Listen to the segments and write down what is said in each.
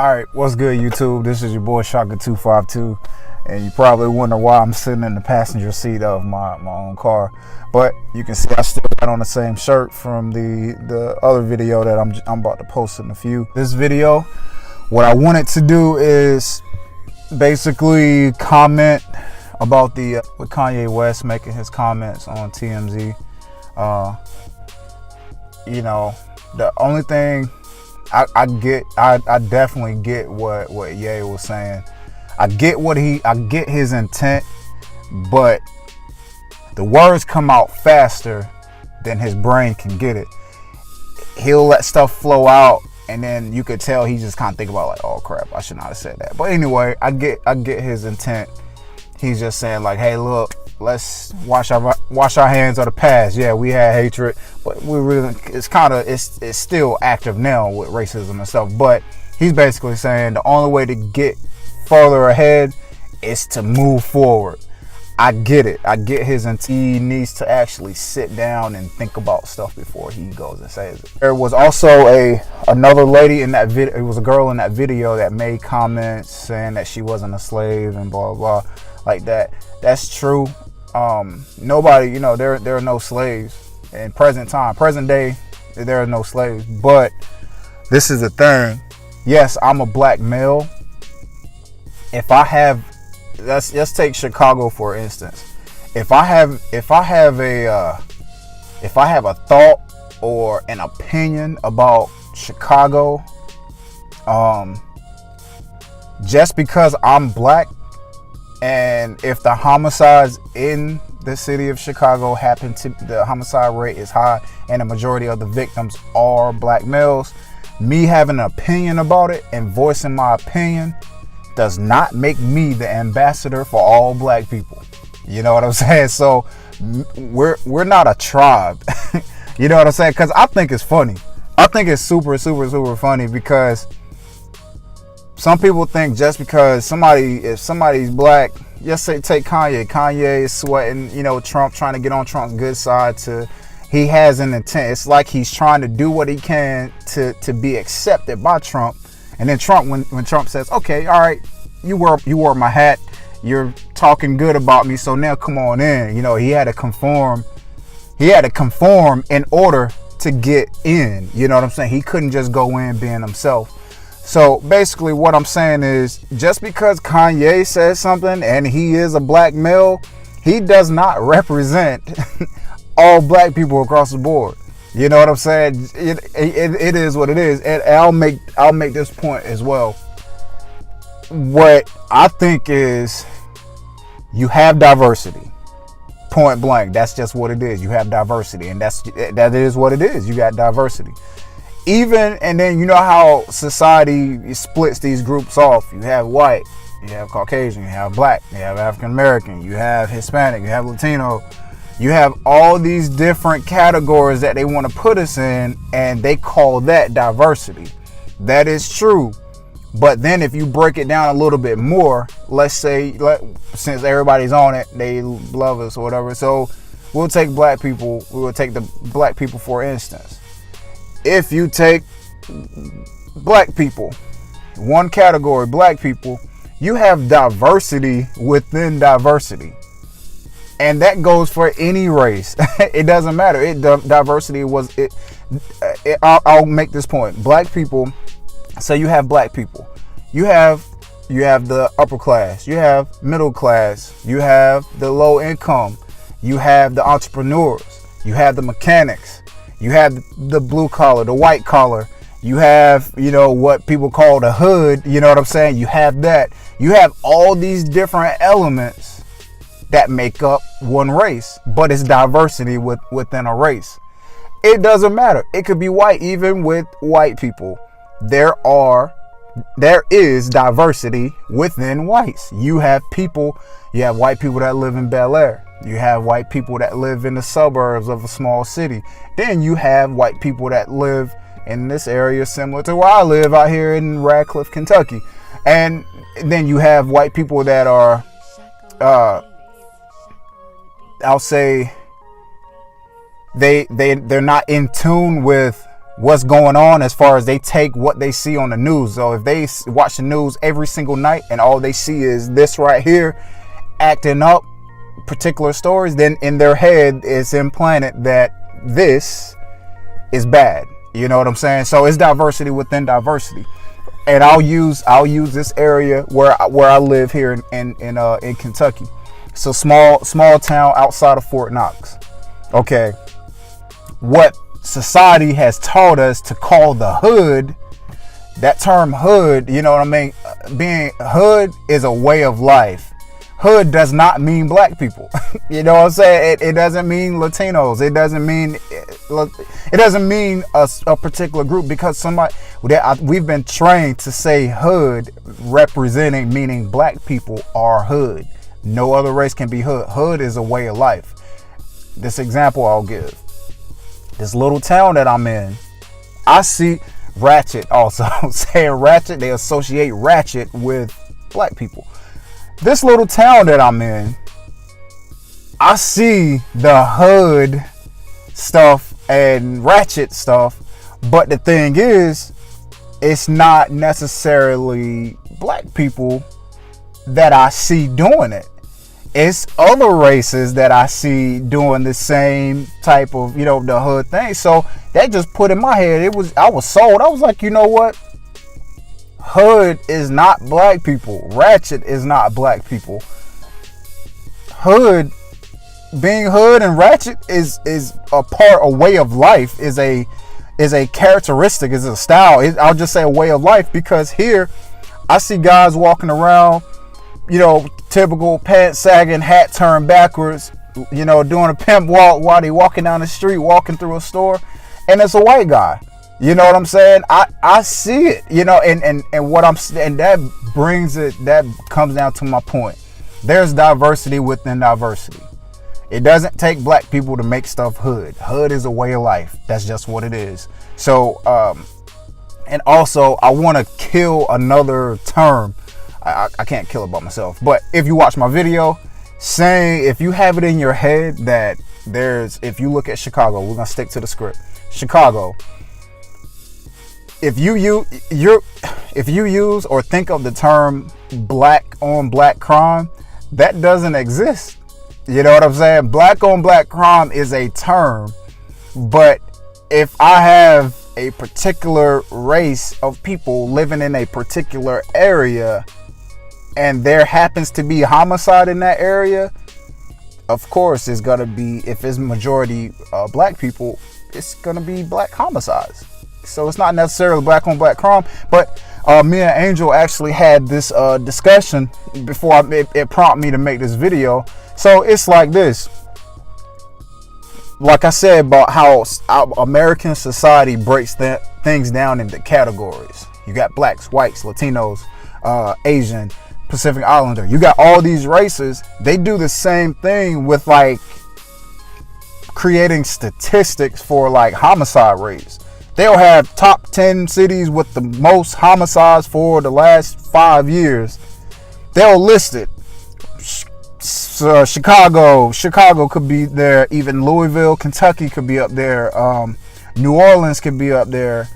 Alright, what's good, YouTube? This is your boy Shaka252, and you probably wonder why I'm sitting in the passenger seat of my own car. But you can see I still got on the same shirt from the other video that I'm about to post in a few. This video, what I wanted to do is basically comment about with Kanye West making his comments on TMZ. You know, the only thing I definitely get what Ye was saying. I get his intent, but the words come out faster than his brain can get it. He'll let stuff flow out, and then you could tell he just kind of think about like, oh crap, I should not have said that. But anyway, I get his intent. He's just saying like, hey, look, let's wash our hands of the past. Yeah, we had hatred, but it's still active now with racism and stuff. But he's basically saying the only way to get further ahead is to move forward. I get it. I get his intent. He needs to actually sit down and think about stuff before he goes and says it. There was also another lady in that video. It was a girl in that video that made comments saying that she wasn't a slave and blah blah blah like that. That's true. Nobody, you know, there are no slaves in present day. There are no slaves. But this is the thing. Yes, I'm a black male. If I have, let's take Chicago for instance. If I have a thought or an opinion about Chicago, just because I'm black, and if the homicides in the city of Chicago the homicide rate is high and the majority of the victims are black males, me having an opinion about it and voicing my opinion does not make me the ambassador for all black people. You know what I'm saying? So we're not a tribe. You know what I'm saying? Because I think it's funny. I think it's super funny because some people think just because if somebody's black, just say take Kanye. Kanye is sweating, you know, Trump, trying to get on Trump's good side. He has an intent. It's like he's trying to do what he can to be accepted by Trump. And then Trump, when Trump says, okay, all right, you wore my hat, you're talking good about me, so now come on in. You know, he had to conform in order to get in. You know what I'm saying? He couldn't just go in being himself. So basically what I'm saying is, just because Kanye says something and he is a black male, he does not represent all black people across the board. You know what I'm saying? It is what it is. And I'll make this point as well. What I think is, you have diversity. Point blank. That's just what it is. You have diversity, and that is what it is. You got diversity. And then you know how society splits these groups off. You have white, you have Caucasian, you have black, you have African American, you have Hispanic, you have Latino. You have all these different categories that they want to put us in, and they call that diversity. That is true. But then if you break it down a little bit more, let's say, since everybody's on it, they love us or whatever. So we'll take black people. We will take the black people, for instance. If you take black people, one category, black people, you have diversity within diversity. And that goes for any race. It doesn't matter. Diversity was it. I'll make this point. Black people. So you have black people. You have the upper class. You have middle class. You have the low income. You have the entrepreneurs. You have the mechanics. You have the blue collar, the white collar. You have, you know, what people call the hood. You know what I'm saying? You have that. You have all these different elements that make up one race, but it's diversity within a race. It doesn't matter. It could be white. Even with white people, there is diversity within whites. You have white people that live in Bel Air. You have white people that live in the suburbs of a small city. Then you have white people that live in this area similar to where I live out here in Radcliffe, Kentucky. And then you have white people that are I'll say they're not in tune with what's going on as far as they take what they see on the news. So if they watch the news every single night and all they see is this right here acting up particular stories, then in their head it's implanted that this is bad. You know what I'm saying? So it's diversity within diversity. And I'll use this area where I live here in Kentucky. So small town outside of Fort Knox. Okay. What society has taught us to call the hood, that term hood, you know what I mean? Being hood is a way of life. Hood does not mean black people. You know what I'm saying? It doesn't mean Latinos. It doesn't mean a particular group, because we've been trained to say hood representing, meaning black people are hood. No other race can be hood. Hood is a way of life. This example I'll give. This little town that I'm in, I see ratchet also. Saying ratchet, they associate ratchet with black people. This little town that I'm in, I see the hood stuff and ratchet stuff, but the thing is, it's not necessarily black people that I see doing it. It's other races that I see doing the same type of, the hood thing. So that just put in my head, I was sold. I was like, you know what? Hood is not black people. Ratchet is not black people. Hood, being hood and ratchet is a way of life, is a characteristic, is a style. I'll just say a way of life, because here I see guys walking around, typical pants sagging, hat turned backwards, doing a pimp walk while they walking down the street, walking through a store, and it's a white guy. You know what I'm saying? I see it, and what and that comes down to my point. There's diversity within diversity. It doesn't take black people to make stuff hood. Hood is a way of life. That's just what it is. So, and also I want to kill another term. I can't kill it by myself, but if you watch my video, if you have it in your head that if you look at Chicago, we're going to stick to the script. Chicago. If you use or think of the term black on black crime, that doesn't exist. You know what I'm saying? Black on black crime is a term, but if I have a particular race of people living in a particular area and there happens to be homicide in that area, of course it's gonna be, if it's majority black people, it's gonna be black homicides. So it's not necessarily black on black crime, but me and Angel actually had this discussion before it prompted me to make this video. So it's like this. Like I said about how American society breaks things down into categories. You got blacks, whites, Latinos, Asian, Pacific Islander. You got all these races. They do the same thing with like creating statistics for like homicide rates. They'll have top 10 cities with the most homicides for the last 5 years. They'll list it. Chicago could be there. Even Louisville, Kentucky could be up there. New Orleans could be up there.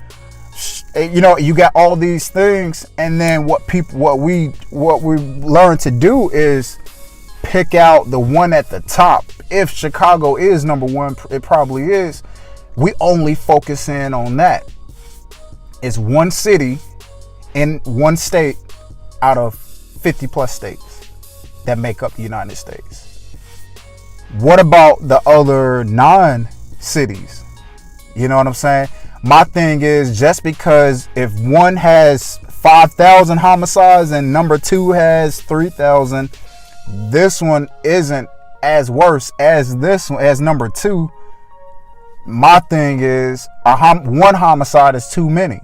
You got all these things, and then what we learn to do is pick out the one at the top. If Chicago is number one, it probably is. We only focus in on that. It's one city in one state out of 50 plus states that make up the United States. What about the other 9 cities? You know what I'm saying? My thing is, just because if one has 5,000 homicides and number 2 has 3,000, this one isn't as worse as this one, as number 2. My thing is, one homicide is too many.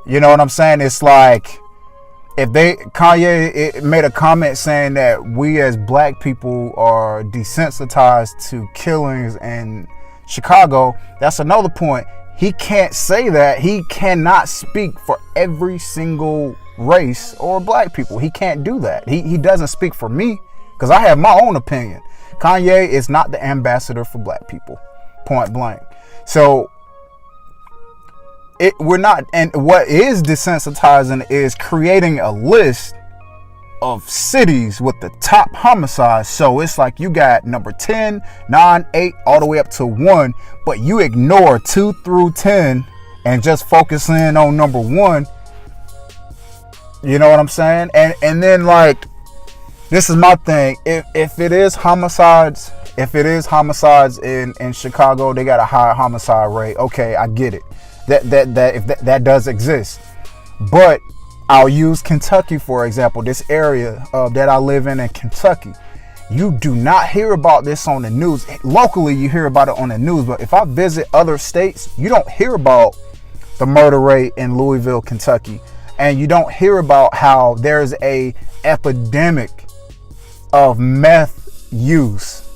You know what I'm saying? It's like, if Kanye made a comment saying that we as black people are desensitized to killings in Chicago, that's another point. He can't say that. He cannot speak for every single race or black people. He can't do that. He doesn't speak for me, because I have my own opinion. Kanye is not the ambassador for black people. Point blank. So we're not. And what is desensitizing is creating a list of cities with the top homicides. So it's like you got number 10, 9, 8, all the way up to 1, but you ignore 2 through 10 and just focus in on number 1. You know what I'm saying? And then, like, this is my thing. If it is homicides in Chicago, they got a higher homicide rate. Okay, I get it. That does exist. But I'll use Kentucky, for example, this area that I live in Kentucky. You do not hear about this on the news. Locally, you hear about it on the news. But if I visit other states, you don't hear about the murder rate in Louisville, Kentucky. And you don't hear about how there's a epidemic of meth use,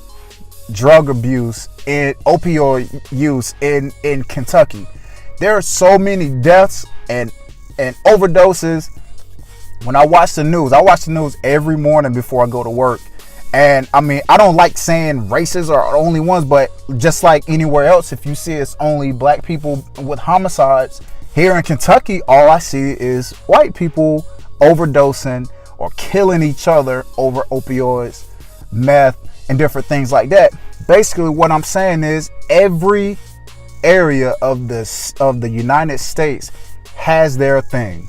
drug abuse, and opioid use in Kentucky. There are so many deaths and overdoses. When I watch the news every morning before I go to work. And I mean, I don't like saying races are the only ones, but just like anywhere else, if you see it's only black people with homicides, here in Kentucky, all I see is white people overdosing or killing each other over opioids, meth, and different things like that. Basically, what I'm saying is every area of the United States has their thing.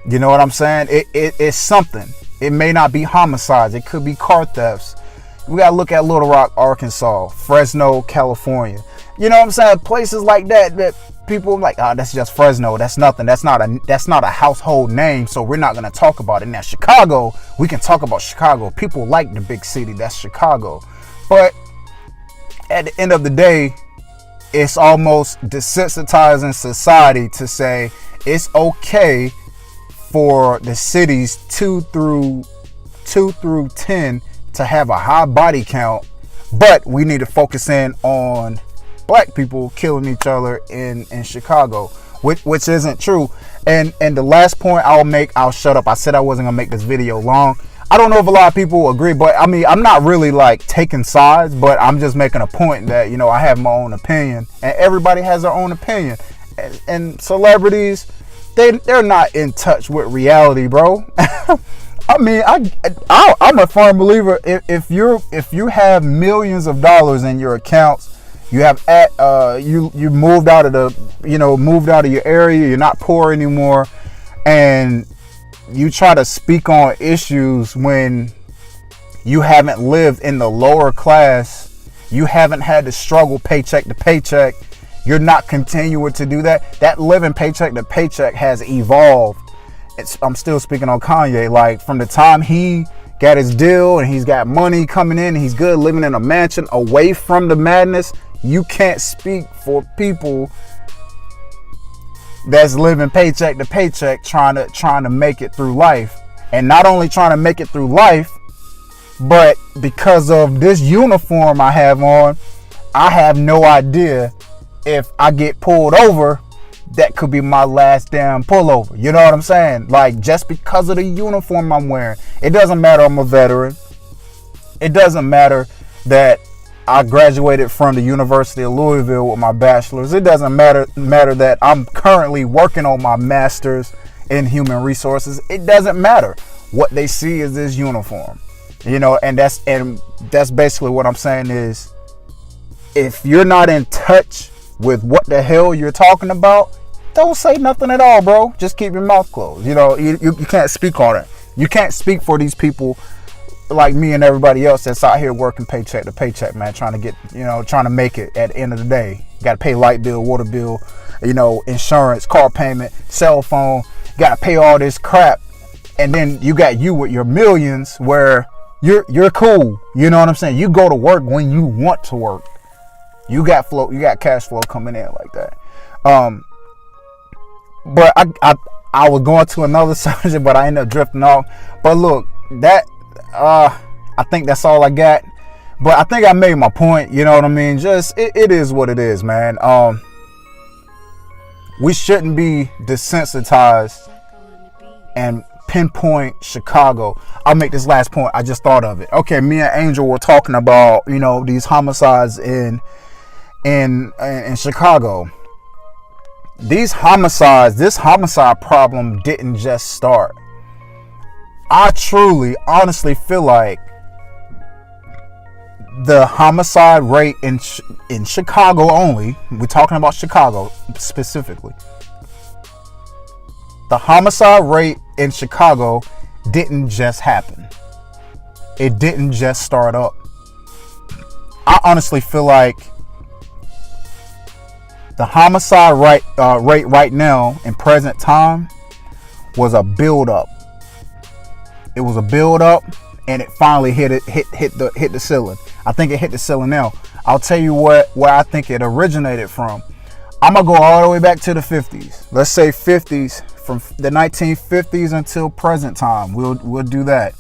You know what I'm saying? It's something. It may not be homicides. It could be car thefts. We got to look at Little Rock, Arkansas, Fresno, California. You know what I'm saying? Places like that people are like, oh, that's just Fresno. That's nothing. That's not a household name, so we're not going to talk about it. Now, Chicago, we can talk about Chicago. People like the big city. That's Chicago. But at the end of the day, it's almost desensitizing society to say it's okay for the cities 2 through 10 to have a high body count, but we need to focus in on black people killing each other in Chicago, which isn't true. And the last point I'll shut up. I said I wasn't gonna make this video long. I don't know if a lot of people agree, but I mean, I'm not really like taking sides, but I'm just making a point that, you know, I have my own opinion and everybody has their own opinion. And celebrities, they're not in touch with reality, bro. I mean, I'm a firm believer. If you have millions of dollars in your accounts, you have you moved out of your area, you're not poor anymore, and you try to speak on issues when you haven't lived in the lower class, you haven't had to struggle paycheck to paycheck, you're not continuing to do that. That living paycheck to paycheck has evolved. I'm still speaking on Kanye. Like, from the time he got his deal and he's got money coming in, he's good living in a mansion away from the madness. You can't speak for people that's living paycheck to paycheck trying to make it through life. And not only trying to make it through life, but because of this uniform I have on, I have no idea if I get pulled over, that could be my last damn pullover. You know what I'm saying? Like, just because of the uniform I'm wearing. It doesn't matter I'm a veteran. It doesn't matter that I graduated from the University of Louisville with my bachelor's. It doesn't matter that I'm currently working on my master's in human resources. It doesn't matter. What they see is this uniform. You know, and that's basically what I'm saying is, if you're not in touch with what the hell you're talking about, don't say nothing at all, bro. Just keep your mouth closed. You know, you can't speak on it. You can't speak for these people like me and everybody else that's out here working paycheck to paycheck, man, trying to make it at the end of the day. You got to pay light bill, water bill, you know, insurance, car payment, cell phone. You got to pay all this crap. And then you got you with your millions where you're cool. You know what I'm saying? You go to work when you want to work. You got cash flow coming in like that. But I was going to another subject, but I ended up drifting off. But look, I think that's all I got. But I think I made my point. You know what I mean? Just it is what it is, man. We shouldn't be desensitized and pinpoint Chicago. I'll make this last point. I just thought of it. Okay, me and Angel were talking about, you know, these homicides in Chicago. this homicide problem didn't just start. I truly, honestly feel like the homicide rate in Chicago only, we're talking about Chicago specifically, the homicide rate in Chicago didn't just happen. It didn't just start up. I honestly feel like the homicide rate right now in present time was a build up. It was a build up, and it finally hit the ceiling. I think it hit the ceiling now. I'll tell you where I think it originated from. I'm gonna go all the way back to the 50s. Let's say 50s, from the 1950s until present time. We'll do that.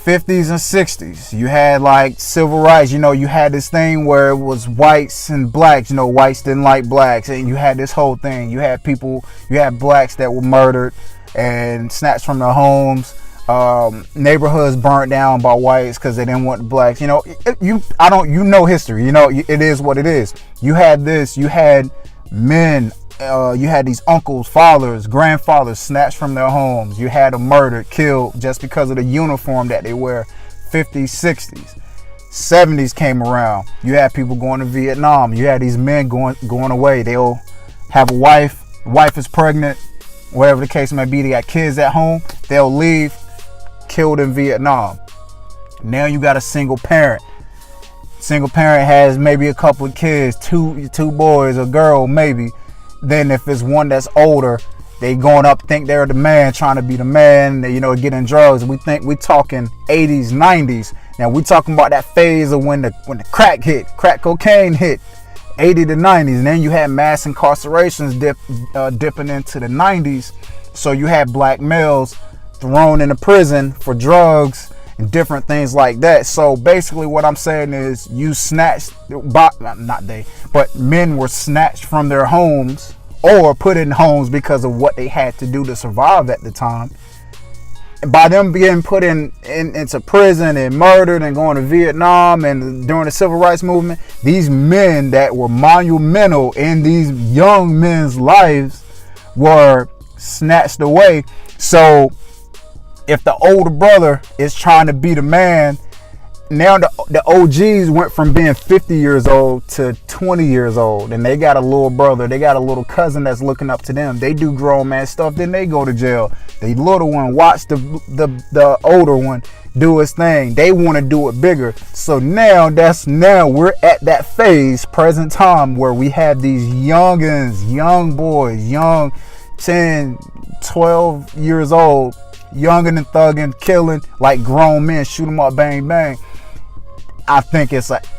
50s and 60s, you had like civil rights. You had this thing where it was whites and blacks. Whites didn't like blacks, and you had this whole thing. You had blacks that were murdered and snatched from their homes. Neighborhoods burnt down by whites because they didn't want blacks. History. It is what it is. You had this. You had men. You had these uncles, fathers, grandfathers snatched from their homes. You had them murdered, killed just because of the uniform that they wear. 50s, 60s, 70s came around. You had people going to Vietnam. You had these men going away. They'll have a wife. Wife is pregnant, whatever the case may be. They got kids at home. They'll leave, killed in Vietnam. Now you got a single parent. Single parent has maybe a couple of kids, two boys, a girl maybe. Then if it's one that's older, they going up, think they're the man, trying to be the man, getting drugs. We talking 80s, 90s. Now we talking about that phase of when the crack cocaine hit, 80 to 90s. And then you had mass incarcerations dipping into the 90s. So you had black males thrown into prison for drugs and different things like that. So basically what I'm saying is men were snatched from their homes or put in homes because of what they had to do to survive at the time. And by them being put into prison and murdered and going to Vietnam and during the civil rights movement, these men that were monumental in these young men's lives were snatched away. So if the older brother is trying to be the man, now the OGs went from being 50 years old to 20 years old, and they got a little brother, they got a little cousin that's looking up to them. They do grown man stuff, then they go to jail. The little one watch the older one do his thing. They want to do it bigger. So now we're at that phase, present time, where we have these youngins, young boys, young 10, 12 years old, youngin' and thuggin', killing like grown men, shoot them up, bang, bang. I think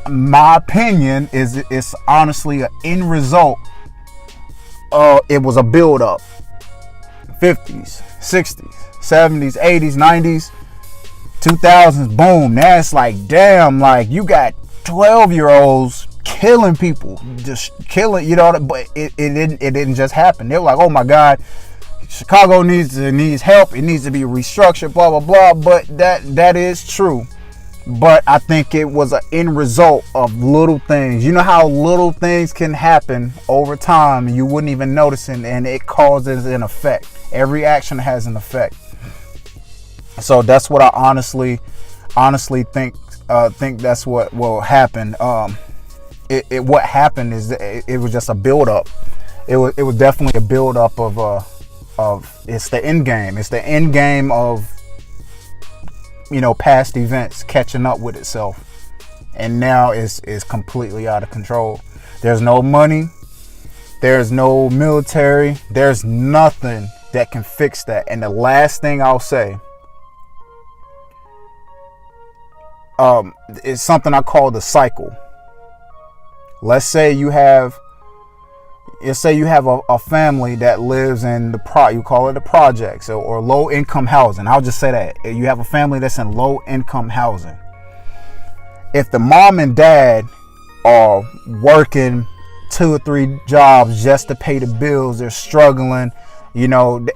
my opinion is it's honestly an end result. It was a build up. 50s, 60s, 70s, 80s, 90s, 2000s, boom. Now it's like, damn, like you got 12-year-olds killing people, just killing, but it didn't just happen. They were like, oh my God, Chicago needs help. It needs to be restructured, blah, blah, blah. But that is true. But I think it was an end result of little things. You know how little things can happen over time and you wouldn't even notice it, and it causes an effect. Every action has an effect. So that's what I honestly think that's what will happen. What happened is it was just a build up. It was definitely a build up of it's the end game. It's the end game of past events catching up with itself, and now is completely out of control. There's no money, there's no military, there's nothing that can fix that. And the last thing I'll say is something I call the cycle. Let's say you have a family that lives in you call it the projects or low income housing. I'll just say that. You have a family that's in low income housing. If the mom and dad are working 2 or 3 jobs just to pay the bills, they're struggling,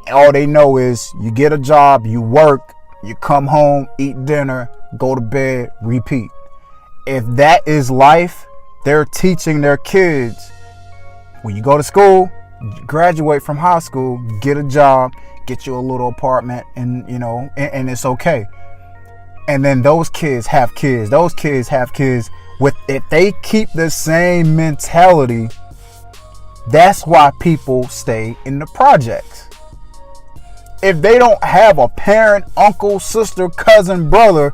all they know is you get a job, you work, you come home, eat dinner, go to bed, repeat. If that is life, they're teaching their kids, when you go to school, Graduate from high school, get a job, get you a little apartment, and and it's okay. And then those kids have kids. Those kids have kids. With if they keep the same mentality, that's why people stay in the projects. If they don't have a parent, uncle, sister, cousin, brother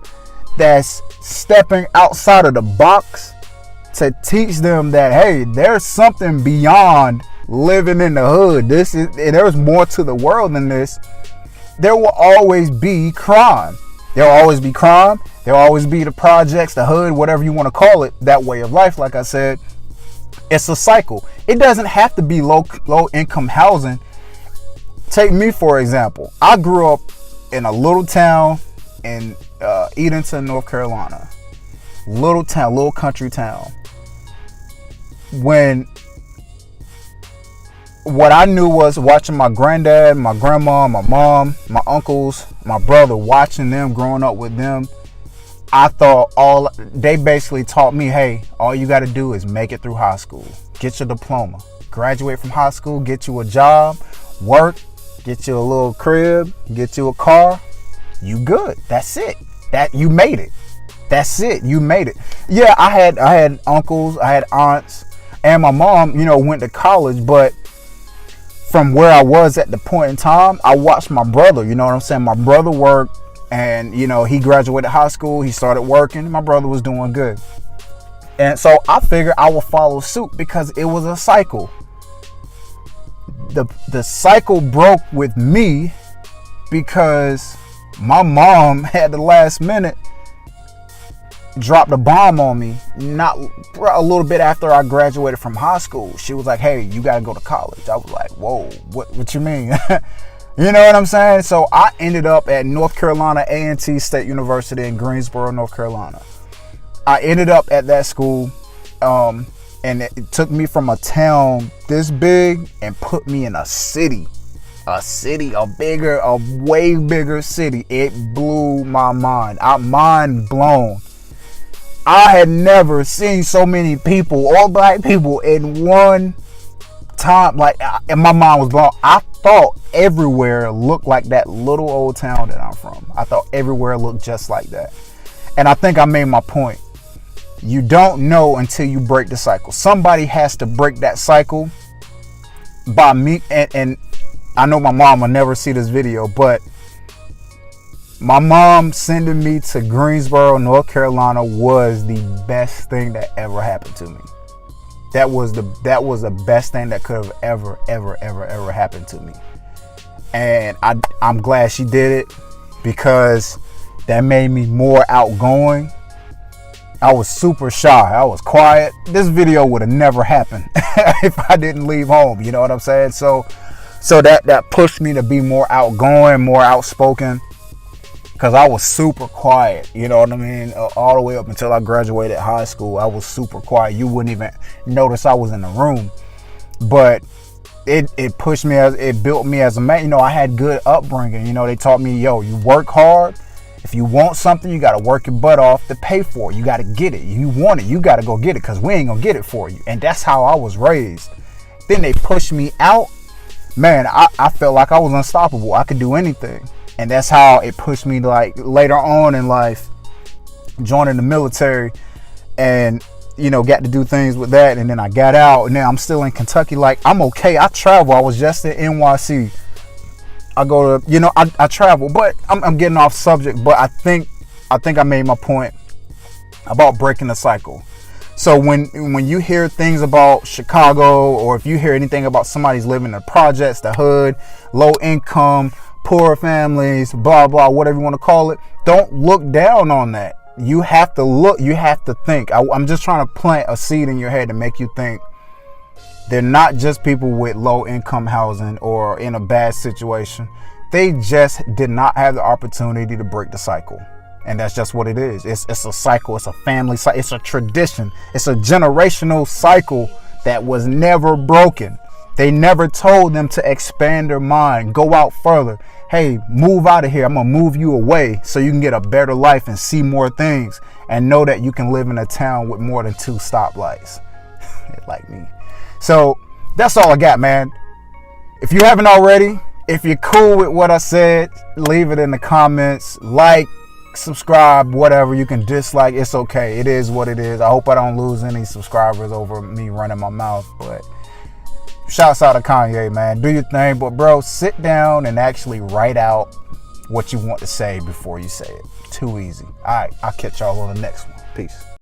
that's stepping outside of the box to teach them that, hey, there's something beyond living in the hood. There's more to the world than this. There will always be crime. There'll always be crime. There'll always be the projects, the hood, whatever you want to call it, that way of life. Like I said, it's a cycle. It doesn't have to be low income housing. Take me, for example. I grew up in a little town in Edenton, North Carolina. Little town, little country town. What I knew was watching my granddad, my grandma, my mom, my uncles, my brother, watching them, growing up with them. I thought they basically taught me, hey, all you got to do is make it through high school. Get your diploma. Graduate from high school, get you a job, work, get you a little crib, get you a car. You good. That's it. You made it. That's it. You made it. Yeah, I had uncles, I had aunts, and my mom, went to college, but from where I was at the point in time, I watched my brother, you know what I'm saying? My brother worked and, he graduated high school. He started working. My brother was doing good. And so I figured I would follow suit because it was a cycle. The cycle broke with me because my mom had the last minute dropped a bomb on me not a little bit after I graduated from high school. She was like, hey, you gotta go to college. I was like, whoa, what you mean? You know what I'm saying? So I ended up at North Carolina A&T State University in Greensboro, North Carolina. I ended up at that school, and it took me from a town this big and put me in a way bigger city. It blew my mind. Mind blown. I had never seen so many people, all black people, in one time. And my mind was blown. I thought everywhere looked like that little old town that I'm from. I thought everywhere looked just like that. And I think I made my point. You don't know until you break the cycle. Somebody has to break that cycle by me. And I know my mom will never see this video, but my mom sending me to Greensboro, North Carolina was the best thing that ever happened to me. That was the best thing that could have ever happened to me. And I'm glad she did it because that made me more outgoing. I was super shy. I was quiet. This video would have never happened if I didn't leave home. You know what I'm saying? So that pushed me to be more outgoing, more outspoken. Because I was super quiet, you know what I mean? All the way up until I graduated high school, I was super quiet. You wouldn't even notice I was in the room. But it pushed me, it built me as a man. I had good upbringing. They taught me, you work hard. If you want something, you got to work your butt off to pay for it. You got to get it. You want it, you got to go get it because we ain't going to get it for you. And that's how I was raised. Then they pushed me out. Man, I felt like I was unstoppable. I could do anything. And that's how it pushed me, later on in life, joining the military and, got to do things with that. And then I got out and then I'm still in Kentucky. I'm okay. I travel. I was just in NYC. I go to, I travel, but I'm getting off subject. But I think I made my point about breaking the cycle. So when you hear things about Chicago, or if you hear anything about somebody's living in the projects, the hood, low income, poor families, blah, blah, whatever you want to call it, don't look down on that. You have to look, you have to think. I'm just trying to plant a seed in your head to make you think. They're not just people with low income housing or in a bad situation. They just did not have the opportunity to break the cycle. And that's just what it is. It's a cycle. It's a family cycle. It's a tradition. It's a generational cycle that was never broken. They never told them to expand their mind, go out further. Hey, move out of here. I'm going to move you away so you can get a better life and see more things and know that you can live in a town with more than 2 stoplights like me. So that's all I got, man. If you haven't already, if you're cool with what I said, leave it in the comments. Like, subscribe, whatever. You can dislike. It's okay. It is what it is. I hope I don't lose any subscribers over me running my mouth. But shouts out to Kanye, man. Do your thing. But, bro, sit down and actually write out what you want to say before you say it. Too easy. All right. I'll catch y'all on the next one. Peace.